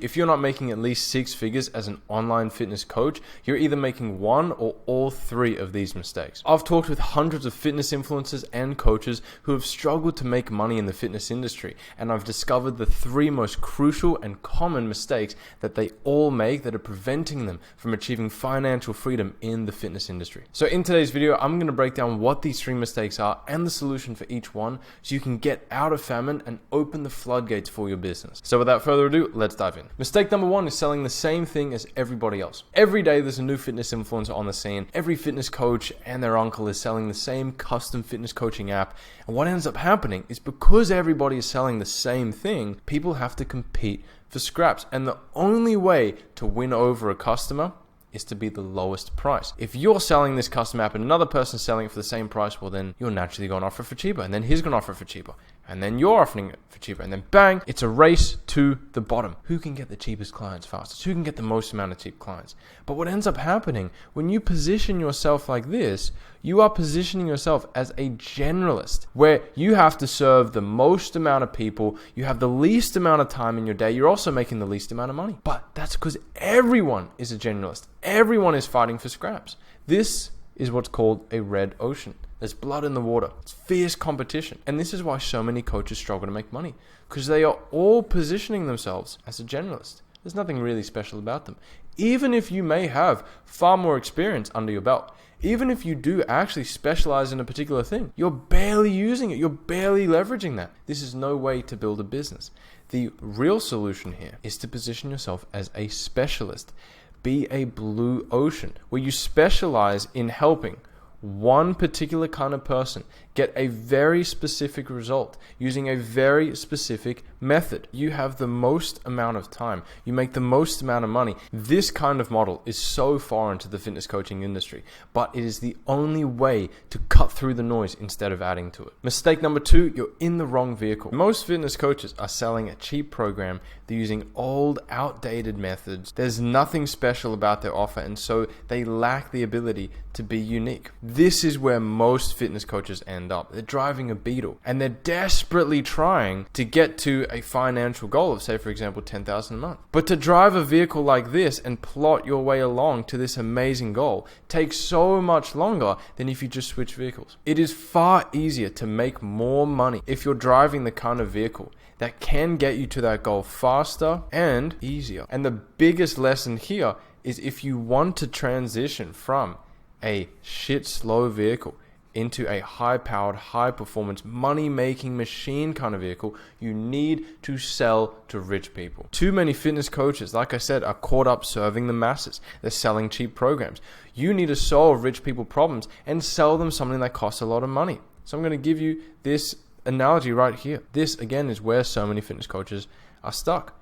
If you're not making at least 6 figures as an online fitness coach, you're either making one or all 3 of these mistakes. I've talked with hundreds of fitness influencers and coaches who have struggled to make money in the fitness industry, and I've discovered the 3 most crucial and common mistakes that they all make that are preventing them from achieving financial freedom in the fitness industry. So in today's video, I'm going to break down what these 3 mistakes are and the solution for each one so you can get out of famine and open the floodgates for your business. So without further ado, let's dive in. Mistake number 1 is selling the same thing as everybody else. Every day there's a new fitness influencer on the scene. Every fitness coach and their uncle is selling the same custom fitness coaching app. And what ends up happening is because everybody is selling the same thing, people have to compete for scraps. And the only way to win over a customer is to be the lowest price. If you're selling this custom app and another person's selling it for the same price, well then you're naturally going to offer it for cheaper, and then he's going to offer it for cheaper, and then you're offering it for cheaper, and then bang, it's a race to the bottom. Who can get the cheapest clients fastest? Who can get the most amount of cheap clients? But what ends up happening when you position yourself like this, you are positioning yourself as a generalist where you have to serve the most amount of people, you have the least amount of time in your day, you're also making the least amount of money. But that's because everyone is a generalist. Everyone is fighting for scraps. This is what's called a red ocean. There's blood in the water. It's fierce competition. And this is why so many coaches struggle to make money, because they are all positioning themselves as a generalist. There's nothing really special about them. Even if you may have far more experience under your belt, even if you do actually specialize in a particular thing, you're barely using it. You're barely leveraging that. This is no way to build a business. The real solution here is to position yourself as a specialist. Be a blue ocean where you specialize in helping one particular kind of person get a very specific result using a very specific method. You have the most amount of time. You make the most amount of money. This kind of model is so foreign to the fitness coaching industry, but it is the only way to cut through the noise instead of adding to it. Mistake number 2, you're in the wrong vehicle. Most fitness coaches are selling a cheap program. They're using old, outdated methods. There's nothing special about their offer, and so they lack the ability to be unique. This is where most fitness coaches end up. They're driving a Beetle, and they're desperately trying to get to a financial goal of, say, for example, $10,000 a month. But to drive a vehicle like this and plot your way along to this amazing goal takes so much longer than if you just switch vehicles. It is far easier to make more money if you're driving the kind of vehicle that can get you to that goal faster and easier. And the biggest lesson here is if you want to transition from a shit slow vehicle into a high-powered, high-performance, money-making machine kind of vehicle, you need to sell to rich people. Too many fitness coaches, like I said, are caught up serving the masses. They're selling cheap programs. You need to solve rich people problems and sell them something that costs a lot of money. So I'm going to give you this analogy right here. This, again, is where so many fitness coaches are stuck.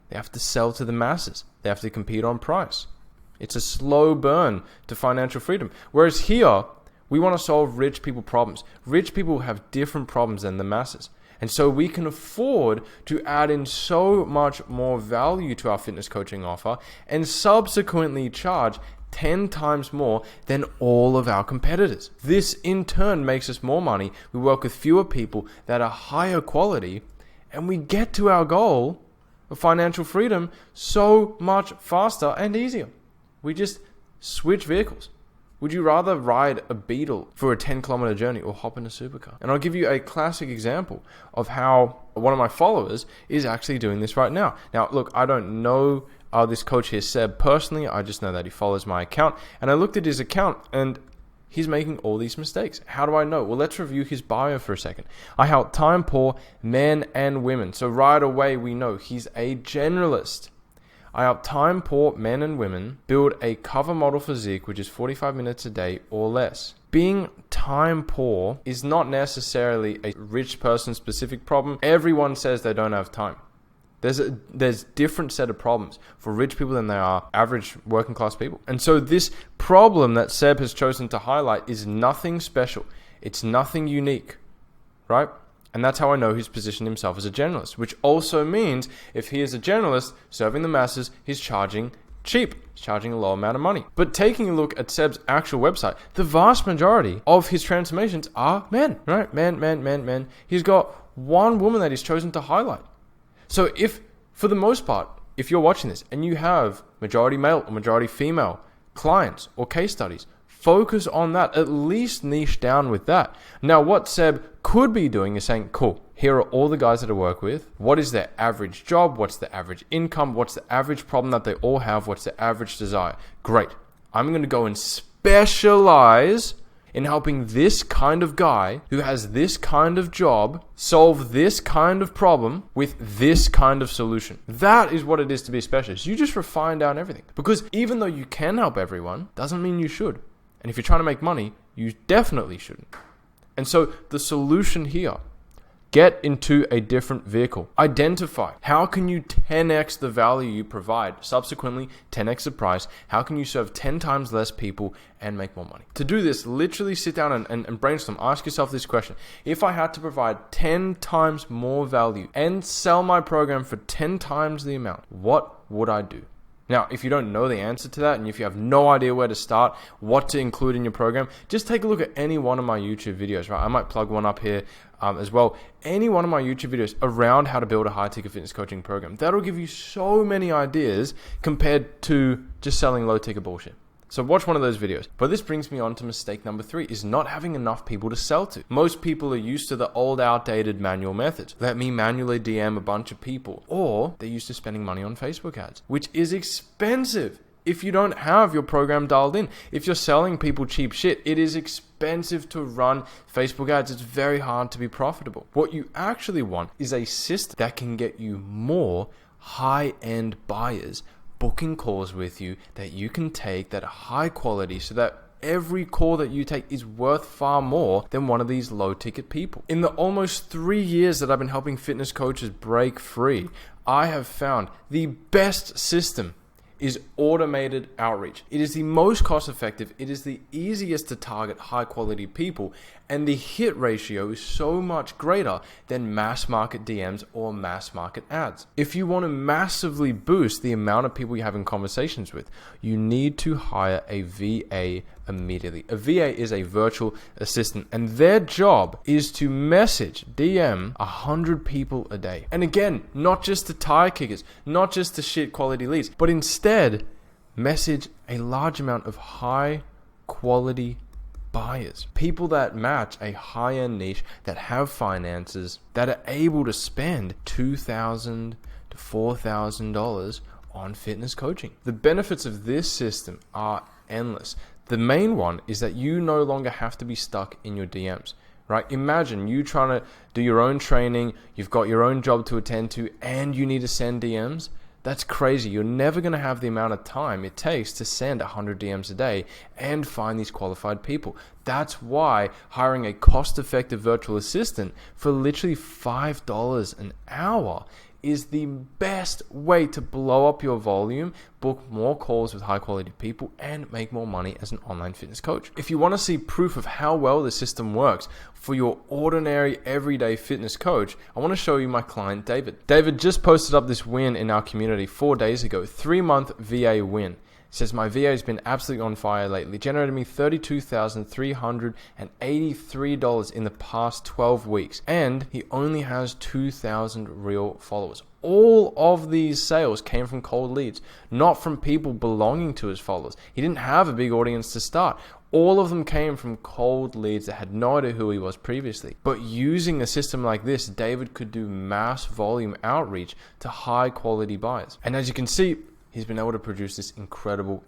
They have to sell to the masses. They have to compete on price. It's a slow burn to financial freedom. Whereas here, we want to solve rich people problems. Rich people have different problems than the masses. And so we can afford to add in so much more value to our fitness coaching offer and subsequently charge 10 times more than all of our competitors. This in turn makes us more money. We work with fewer people that are higher quality, and we get to our goal of financial freedom so much faster and easier. We just switch vehicles. Would you rather ride a Beetle for a 10-kilometer journey or hop in a supercar? And I'll give you a classic example of how one of my followers is actually doing this right now. Now, look, I don't know this coach here, Seb, personally. I just know that he follows my account. And I looked at his account and he's making all these mistakes. How do I know? Well, let's review his bio for a second. I help time poor men and women. So right away, we know he's a generalist. I help time poor men and women build a cover model physique, which is 45 minutes a day or less. Being time poor is not necessarily a rich person specific problem. Everyone says they don't have time. There's different set of problems for rich people than there are average working class people. And so this problem that Seb has chosen to highlight is nothing special. It's nothing unique, right? And that's how I know he's positioned himself as a generalist, which also means if he is a generalist serving the masses, he's charging cheap. He's charging a low amount of money. But taking a look at Seb's actual website, the vast majority of his transformations are men, right? Men. He's got one woman that he's chosen to highlight. So if, for the most part, if you're watching this and you have majority male or majority female clients or case studies, focus on that. At least niche down with that. Now, what Seb could be doing is saying, cool, here are all the guys that I work with. What is their average job? What's the average income? What's the average problem that they all have? What's their average desire? Great. I'm going to go and specialize in helping this kind of guy who has this kind of job solve this kind of problem with this kind of solution. That is what it is to be a specialist. You just refine down everything. Because even though you can help everyone, doesn't mean you should. And if you're trying to make money, you definitely shouldn't. And so the solution here, get into a different vehicle. Identify how can you 10x the value you provide, subsequently 10x the price. How can you serve 10 times less people and make more money? To do this, literally sit down and brainstorm. Ask yourself this question. If I had to provide 10 times more value and sell my program for 10 times the amount, what would I do? Now, if you don't know the answer to that, and if you have no idea where to start, what to include in your program, just take a look at any one of my YouTube videos, right? I might plug one up here as well. Any one of my YouTube videos around how to build a high-ticket fitness coaching program. That'll give you so many ideas compared to just selling low-ticket bullshit. So watch one of those videos. But this brings me on to mistake number 3, is not having enough people to sell to. Most people are used to the old, outdated manual methods. Let me manually DM a bunch of people. Or they're used to spending money on Facebook ads, which is expensive if you don't have your program dialed in. If you're selling people cheap shit, it is expensive to run Facebook ads. It's very hard to be profitable. What you actually want is a system that can get you more high-end buyers booking calls with you that you can take that are high quality, so that every call that you take is worth far more than one of these low ticket people. In the almost 3 years that I've been helping fitness coaches break free, I have found the best system is automated outreach. It is the most cost effective. It is the easiest to target high quality people, and the hit ratio is so much greater than mass market DMs or mass market ads. If you want to massively boost the amount of people you're having conversations with, you need to hire a VA immediately. A VA is a virtual assistant, and their job is to message, DM 100 people a day. And again, not just the tire kickers, not just the shit quality leads, but instead message a large amount of high quality buyers, people that match a high-end niche, that have finances, that are able to spend $2,000 to $4,000 on fitness coaching. The benefits of this system are endless. The main one is that you no longer have to be stuck in your DMs, right? Imagine you trying to do your own training, you've got your own job to attend to, and you need to send DMs. That's crazy. You're never going to have the amount of time it takes to send 100 DMs a day and find these qualified people. That's why hiring a cost-effective virtual assistant for literally $5 an hour is the best way to blow up your volume, book more calls with high quality people, and make more money as an online fitness coach. If you want to see proof of how well the system works for your ordinary everyday fitness coach, I want to show you my client David. David just posted up this win in our community 4 days ago, 3-month VA win. Says, my VA has been absolutely on fire lately, generated me $32,383 in the past 12 weeks, and he only has 2,000 real followers. All of these sales came from cold leads, not from people belonging to his followers. He didn't have a big audience to start. All of them came from cold leads that had no idea who he was previously. But using a system like this, David could do mass volume outreach to high quality buyers. And as you can see, he's been able to produce this incredible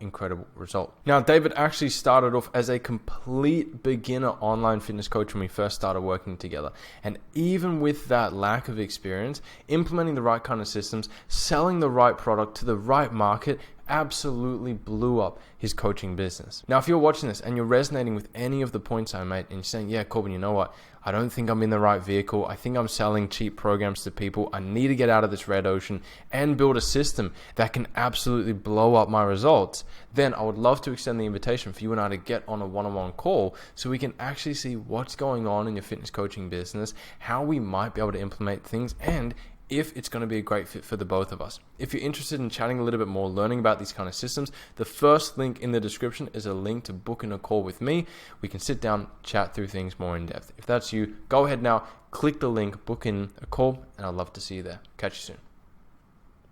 result. Now, David actually started off as a complete beginner online fitness coach when we first started working together. And even with that lack of experience, implementing the right kind of systems, selling the right product to the right market, absolutely blew up his coaching business. Now, if you're watching this and you're resonating with any of the points I made and you're saying, yeah, Corbin, you know what? I don't think I'm in the right vehicle. I think I'm selling cheap programs to people. I need to get out of this red ocean and build a system that can absolutely blow up my results. Then I would love to extend the invitation for you and I to get on a one-on-one call so we can actually see what's going on in your fitness coaching business, how we might be able to implement things, and if it's going to be a great fit for the both of us. If you're interested in chatting a little bit more, learning about these kind of systems, the first link in the description is a link to book in a call with me. We can sit down, chat through things more in depth. If that's you, go ahead now, click the link, book in a call, and I'd love to see you there. Catch you soon.